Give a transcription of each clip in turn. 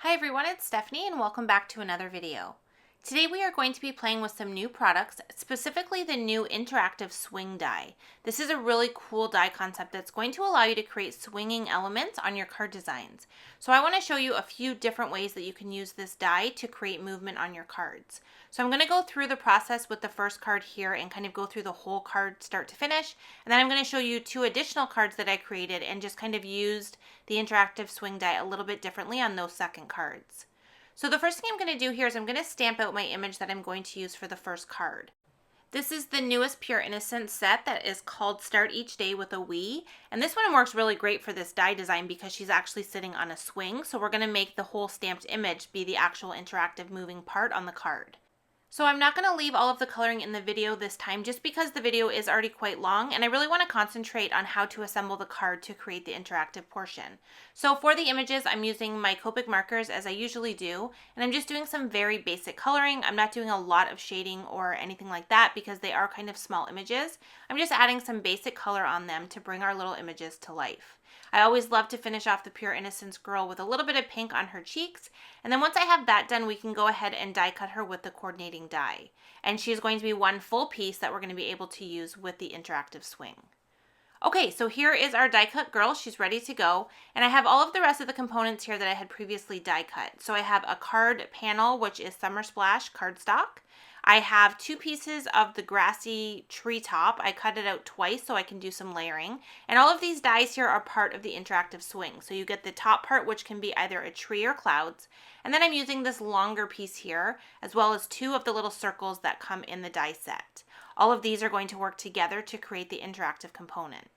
Hi everyone, it's Stephanie and welcome back to another video. Today we are going to be playing with some new products, specifically the new interactive swing die. This is a really cool die concept that's going to allow you to create swinging elements on your card designs. So I want to show you a few different ways that you can use this die to create movement on your cards. So I'm going to go through the process with the first card here and kind of go through the whole card start to finish. And then I'm going to show you two additional cards that I created and just kind of used the interactive swing die a little bit differently on those second cards. So the first thing I'm going to do here is I'm going to stamp out my image that I'm going to use for the first card. This is the newest Pure Innocence set that is called Start Each Day with a Wii. And this one works really great for this die design because she's actually sitting on a swing. So we're going to make the whole stamped image be the actual interactive moving part on the card. So I'm not going to leave all of the coloring in the video this time just because the video is already quite long and I really want to concentrate on how to assemble the card to create the interactive portion. So for the images, I'm using my Copic markers as I usually do, and I'm just doing some very basic coloring. I'm not doing a lot of shading or anything like that because they are kind of small images. I'm just adding some basic color on them to bring our little images to life. I always love to finish off the Pure Innocence girl with a little bit of pink on her cheeks, and then once I have that done, we can go ahead and die cut her with the coordinating die. And she's going to be one full piece that we're going to be able to use with the interactive swing. Okay, so here is our die cut girl. She's ready to go. And I have all of the rest of the components here that I had previously die cut. So I have a card panel, which is Summer Splash cardstock. I have two pieces of the grassy treetop. I cut it out twice so I can do some layering. And all of these dies here are part of the interactive swing. So you get the top part, which can be either a tree or clouds. And then I'm using this longer piece here, as well as two of the little circles that come in the die set. All of these are going to work together to create the interactive component.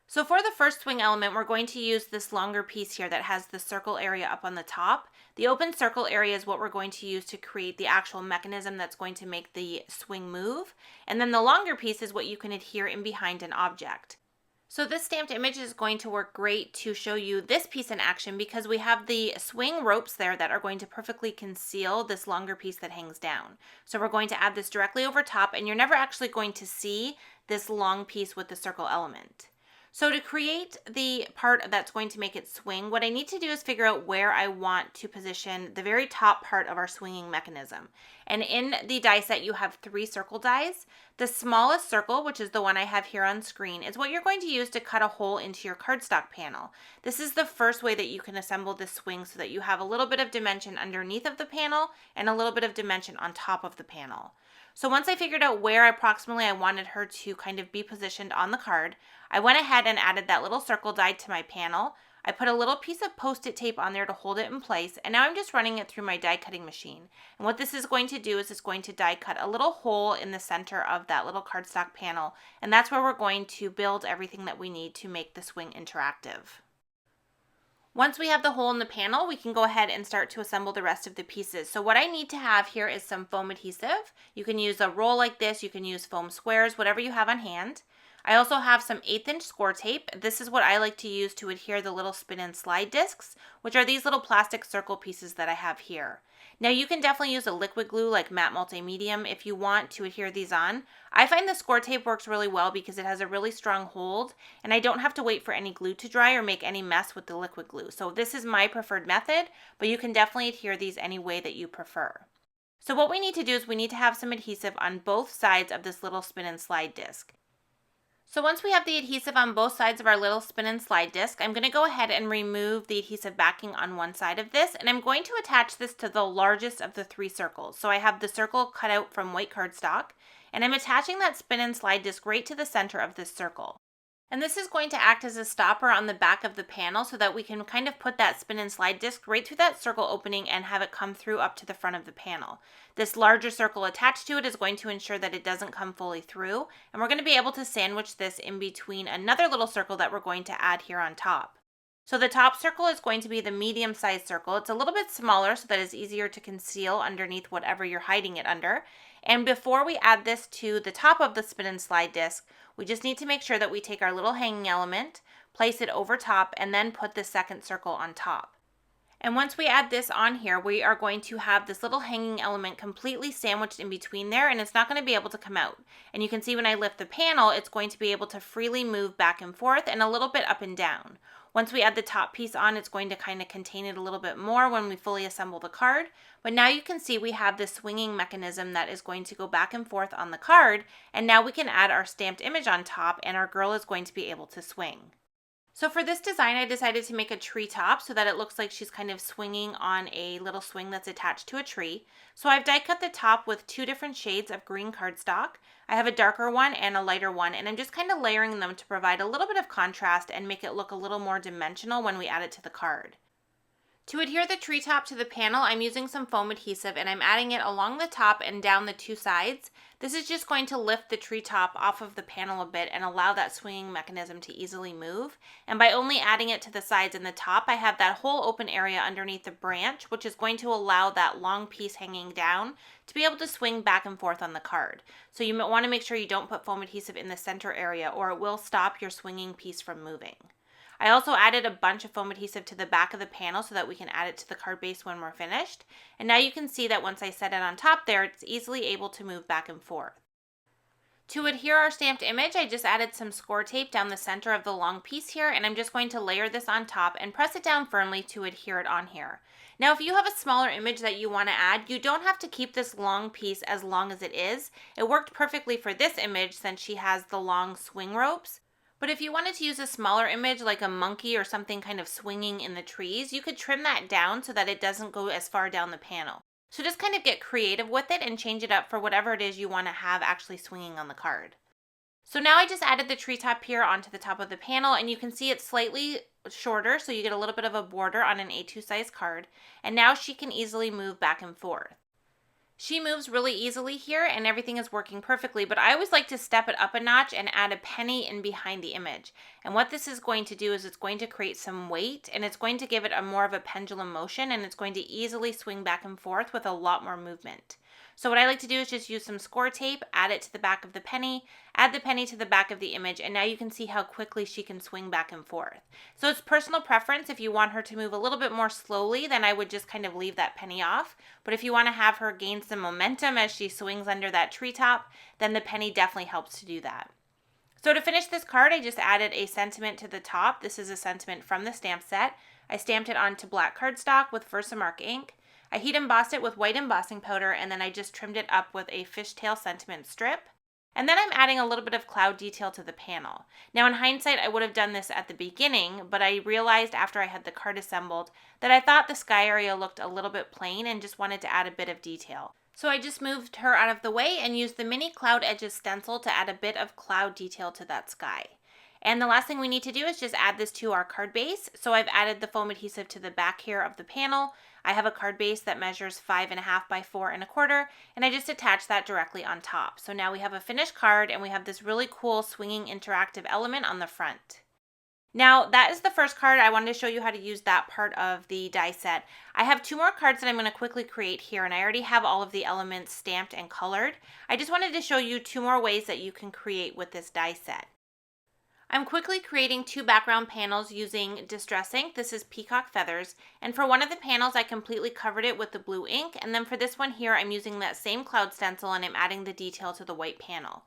So for the first swing element, we're going to use this longer piece here that has the circle area up on the top. The open circle area is what we're going to use to create the actual mechanism that's going to make the swing move. And then the longer piece is what you can adhere in behind an object. So this stamped image is going to work great to show you this piece in action because we have the swing ropes there that are going to perfectly conceal this longer piece that hangs down. So we're going to add this directly over top and you're never actually going to see this long piece with the circle element. So to create the part that's going to make it swing, what I need to do is figure out where I want to position the very top part of our swinging mechanism. And in the die set, you have 3 circle dies. The smallest circle, which is the one I have here on screen, is what you're going to use to cut a hole into your cardstock panel. This is the first way that you can assemble this swing so that you have a little bit of dimension underneath of the panel and a little bit of dimension on top of the panel. So once I figured out where approximately I wanted her to kind of be positioned on the card, I went ahead and added that little circle die to my panel. I put a little piece of Post-it tape on there to hold it in place, and now I'm just running it through my die cutting machine. And what this is going to do is it's going to die cut a little hole in the center of that little cardstock panel, and that's where we're going to build everything that we need to make the swing interactive. Once we have the hole in the panel, we can go ahead and start to assemble the rest of the pieces. So what I need to have here is some foam adhesive. You can use a roll like this, you can use foam squares, whatever you have on hand. I also have some 1/8" score tape. This is what I like to use to adhere the little spin and slide discs, which are these little plastic circle pieces that I have here. Now you can definitely use a liquid glue like Matte Multi-Medium if you want to adhere these on. I find the score tape works really well because it has a really strong hold and I don't have to wait for any glue to dry or make any mess with the liquid glue. So this is my preferred method, but you can definitely adhere these any way that you prefer. So what we need to do is we need to have some adhesive on both sides of this little spin and slide disc. So once we have the adhesive on both sides of our little spin and slide disc, I'm going to go ahead and remove the adhesive backing on one side of this, and I'm going to attach this to the largest of the 3 circles. So I have the circle cut out from white cardstock, and I'm attaching that spin and slide disc right to the center of this circle. And this is going to act as a stopper on the back of the panel so that we can kind of put that spin and slide disc right through that circle opening and have it come through up to the front of the panel. This larger circle attached to it is going to ensure that it doesn't come fully through, and we're going to be able to sandwich this in between another little circle that we're going to add here on top. So the top circle is going to be the medium-sized circle. It's a little bit smaller so that it's easier to conceal underneath whatever you're hiding it under. And before we add this to the top of the spin and slide disc, we just need to make sure that we take our little hanging element, place it over top, and then put the second circle on top. And once we add this on here, we are going to have this little hanging element completely sandwiched in between there, and it's not going to be able to come out. And you can see when I lift the panel, it's going to be able to freely move back and forth and a little bit up and down. Once we add the top piece on, it's going to kind of contain it a little bit more when we fully assemble the card. But now you can see we have this swinging mechanism that is going to go back and forth on the card, and now we can add our stamped image on top, and our girl is going to be able to swing. So for this design, I decided to make a tree top so that it looks like she's kind of swinging on a little swing that's attached to a tree. So I've die cut the top with 2 different shades of green cardstock. I have a darker one and a lighter one, and I'm just kind of layering them to provide a little bit of contrast and make it look a little more dimensional when we add it to the card. To adhere the tree top to the panel, I'm using some foam adhesive and I'm adding it along the top and down the 2 sides. This is just going to lift the tree top off of the panel a bit and allow that swinging mechanism to easily move. And by only adding it to the sides and the top, I have that whole open area underneath the branch, which is going to allow that long piece hanging down to be able to swing back and forth on the card. So you want to make sure you don't put foam adhesive in the center area or it will stop your swinging piece from moving. I also added a bunch of foam adhesive to the back of the panel so that we can add it to the card base when we're finished. And now you can see that once I set it on top there, it's easily able to move back and forth. To adhere our stamped image, I just added some score tape down the center of the long piece here, and I'm just going to layer this on top and press it down firmly to adhere it on here. Now, if you have a smaller image that you want to add, you don't have to keep this long piece as long as it is. It worked perfectly for this image since she has the long swing ropes. But if you wanted to use a smaller image like a monkey or something kind of swinging in the trees, you could trim that down so that it doesn't go as far down the panel. So just kind of get creative with it and change it up for whatever it is you want to have actually swinging on the card. So now I just added the tree top here onto the top of the panel, and you can see it's slightly shorter so you get a little bit of a border on an A2 size card. And now she can easily move back and forth. She moves really easily here and everything is working perfectly, but I always like to step it up a notch and add a penny in behind the image. And what this is going to do is it's going to create some weight and it's going to give it a more of a pendulum motion, and it's going to easily swing back and forth with a lot more movement. So what I like to do is just use some score tape, add it to the back of the penny, add the penny to the back of the image, and now you can see how quickly she can swing back and forth. So it's personal preference. If you want her to move a little bit more slowly, then I would just kind of leave that penny off. But if you want to have her gain some momentum as she swings under that treetop, then the penny definitely helps to do that. So to finish this card, I just added a sentiment to the top. This is a sentiment from the stamp set. I stamped it onto black cardstock with Versamark ink. I heat embossed it with white embossing powder, and then I just trimmed it up with a fishtail sentiment strip. And then I'm adding a little bit of cloud detail to the panel. Now in hindsight, I would have done this at the beginning, but I realized after I had the card assembled that I thought the sky area looked a little bit plain and just wanted to add a bit of detail. So I just moved her out of the way and used the mini Cloud Edges stencil to add a bit of cloud detail to that sky. And the last thing we need to do is just add this to our card base. So I've added the foam adhesive to the back here of the panel. I have a card base that measures 5.5 by 4.25, and I just attached that directly on top. So now we have a finished card and we have this really cool swinging interactive element on the front. Now that is the first card. I wanted to show you how to use that part of the die set. I have 2 more cards that I'm going to quickly create here, and I already have all of the elements stamped and colored. I just wanted to show you 2 more ways that you can create with this die set. I'm quickly creating 2 background panels using Distress ink. This is Peacock Feathers, and for one of the panels I completely covered it with the blue ink, and then for this one here I'm using that same cloud stencil and I'm adding the detail to the white panel.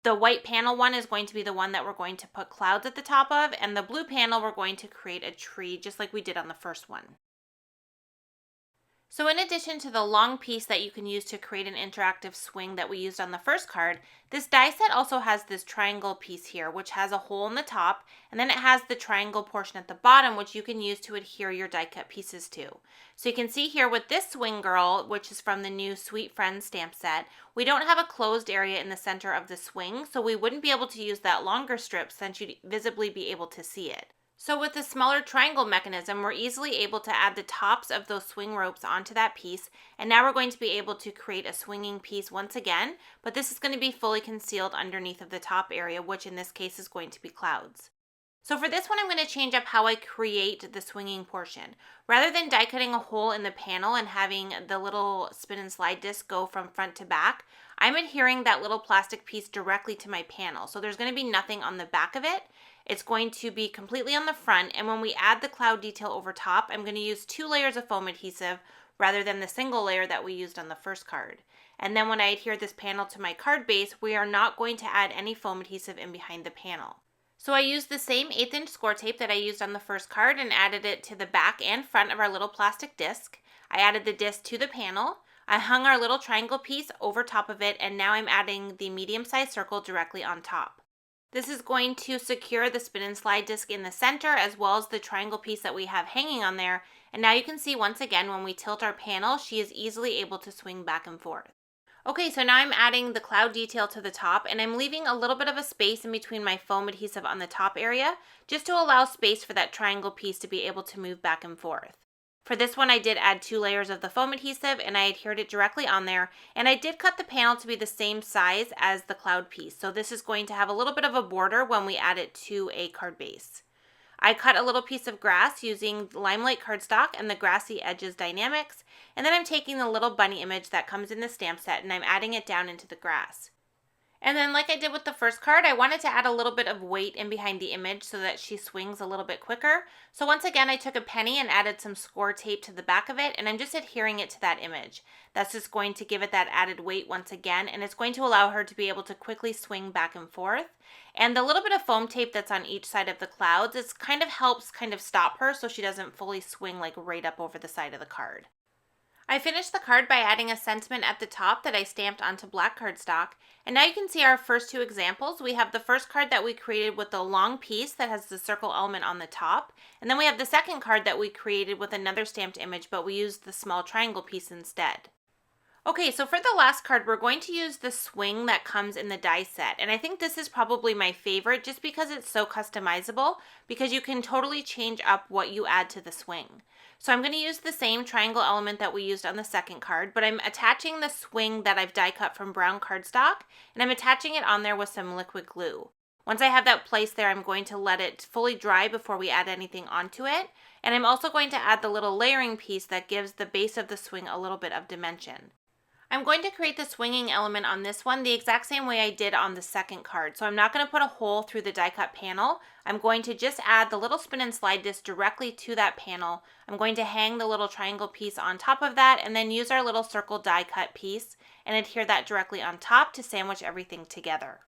The white panel one is going to be the one that we're going to put clouds at the top of, and the blue panel we're going to create a tree just like we did on the first one. So in addition to the long piece that you can use to create an interactive swing that we used on the first card, this die set also has this triangle piece here, which has a hole in the top, and then it has the triangle portion at the bottom, which you can use to adhere your die cut pieces to. So you can see here with this swing girl, which is from the new Sweet Friends stamp set, we don't have a closed area in the center of the swing, so we wouldn't be able to use that longer strip since you'd visibly be able to see it. So with the smaller triangle mechanism, we're easily able to add the tops of those swing ropes onto that piece, and now we're going to be able to create a swinging piece once again, but this is going to be fully concealed underneath of the top area, which in this case is going to be clouds. So for this one, I'm going to change up how I create the swinging portion. Rather than die cutting a hole in the panel and having the little spin and slide disc go from front to back, I'm adhering that little plastic piece directly to my panel. So there's going to be nothing on the back of it. It's going to be completely on the front. And when we add the cloud detail over top, I'm going to use 2 layers of foam adhesive rather than the single layer that we used on the first card. And then when I adhere this panel to my card base, we are not going to add any foam adhesive in behind the panel. So I used the same 1/8 inch score tape that I used on the first card and added it to the back and front of our little plastic disc. I added the disc to the panel. I hung our little triangle piece over top of it, and now I'm adding the medium-sized circle directly on top. This is going to secure the spin and slide disc in the center as well as the triangle piece that we have hanging on there. And now you can see once again when we tilt our panel, she is easily able to swing back and forth. Okay, so now I'm adding the cloud detail to the top, and I'm leaving a little bit of a space in between my foam adhesive on the top area just to allow space for that triangle piece to be able to move back and forth. For this one, I did add 2 layers of the foam adhesive and I adhered it directly on there, and I did cut the panel to be the same size as the cloud piece. So this is going to have a little bit of a border when we add it to a card base. I cut a little piece of grass using Limelight cardstock and the Grassy Edges Dynamics, and then I'm taking the little bunny image that comes in the stamp set and I'm adding it down into the grass. And then like I did with the first card, I wanted to add a little bit of weight in behind the image so that she swings a little bit quicker. So once again, I took a penny and added some score tape to the back of it, and I'm just adhering it to that image. That's just going to give it that added weight once again, and it's going to allow her to be able to quickly swing back and forth. And the little bit of foam tape that's on each side of the clouds, it kind of helps stop her so she doesn't fully swing like right up over the side of the card. I finished the card by adding a sentiment at the top that I stamped onto black cardstock, and now you can see our first 2 examples. We have the first card that we created with the long piece that has the circle element on the top, and then we have the second card that we created with another stamped image, but we used the small triangle piece instead. Okay, so for the last card, we're going to use the swing that comes in the die set. And I think this is probably my favorite just because it's so customizable, because you can totally change up what you add to the swing. So I'm going to use the same triangle element that we used on the second card, but I'm attaching the swing that I've die cut from brown cardstock, and I'm attaching it on there with some liquid glue. Once I have that placed there, I'm going to let it fully dry before we add anything onto it. And I'm also going to add the little layering piece that gives the base of the swing a little bit of dimension. I'm going to create the swinging element on this one the exact same way I did on the second card. So I'm not going to put a hole through the die cut panel. I'm going to just add the little spin and slide disc directly to that panel. I'm going to hang the little triangle piece on top of that and then use our little circle die cut piece and adhere that directly on top to sandwich everything together.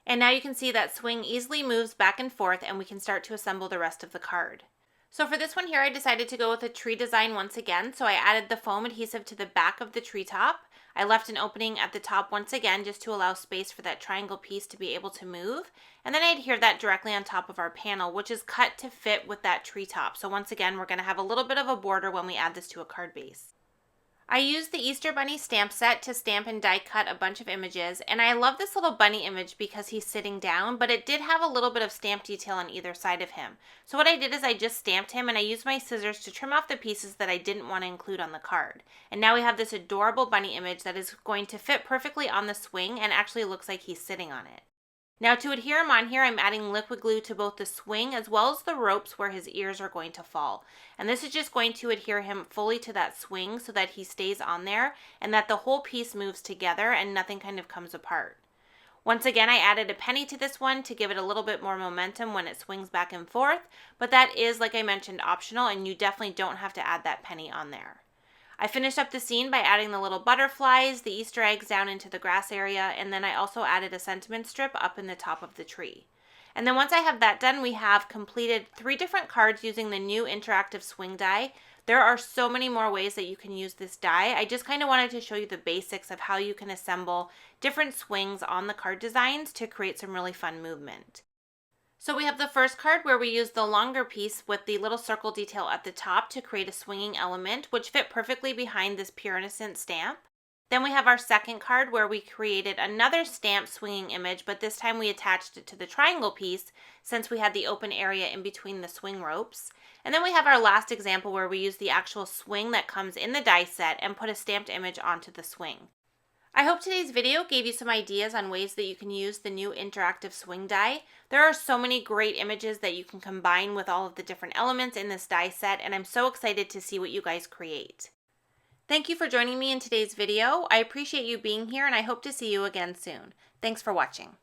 And now you can see that swing easily moves back and forth, and we can start to assemble the rest of the card. So for this one here, I decided to go with a tree design once again. So I added the foam adhesive to the back of the treetop. I left an opening at the top once again just to allow space for that triangle piece to be able to move. And then I adhered that directly on top of our panel, which is cut to fit with that treetop. So once again, we're going to have a little bit of a border when we add this to a card base. I used the Easter Bunny stamp set to stamp and die cut a bunch of images, and I love this little bunny image because he's sitting down, but it did have a little bit of stamp detail on either side of him. So what I did is I just stamped him and I used my scissors to trim off the pieces that I didn't want to include on the card. And now we have this adorable bunny image that is going to fit perfectly on the swing and actually looks like he's sitting on it. Now to adhere him on here, I'm adding liquid glue to both the swing as well as the ropes where his ears are going to fall. And this is just going to adhere him fully to that swing so that he stays on there and that the whole piece moves together and nothing kind of comes apart. Once again, I added a penny to this one to give it a little bit more momentum when it swings back and forth, but that is, like I mentioned, optional, and you definitely don't have to add that penny on there. I finished up the scene by adding the little butterflies, the Easter eggs down into the grass area, and then I also added a sentiment strip up in the top of the tree. And then once I have that done, we have completed 3 different cards using the new interactive swing die. There are so many more ways that you can use this die. I just kind of wanted to show you the basics of how you can assemble different swings on the card designs to create some really fun movement. So we have the first card where we use the longer piece with the little circle detail at the top to create a swinging element, which fit perfectly behind this Pure Innocent stamp. Then we have our second card where we created another stamp swinging image, but this time we attached it to the triangle piece since we had the open area in between the swing ropes. And then we have our last example where we use the actual swing that comes in the die set and put a stamped image onto the swing. I hope today's video gave you some ideas on ways that you can use the new interactive swing die. There are so many great images that you can combine with all of the different elements in this die set, and I'm so excited to see what you guys create. Thank you for joining me in today's video. I appreciate you being here and I hope to see you again soon. Thanks for watching.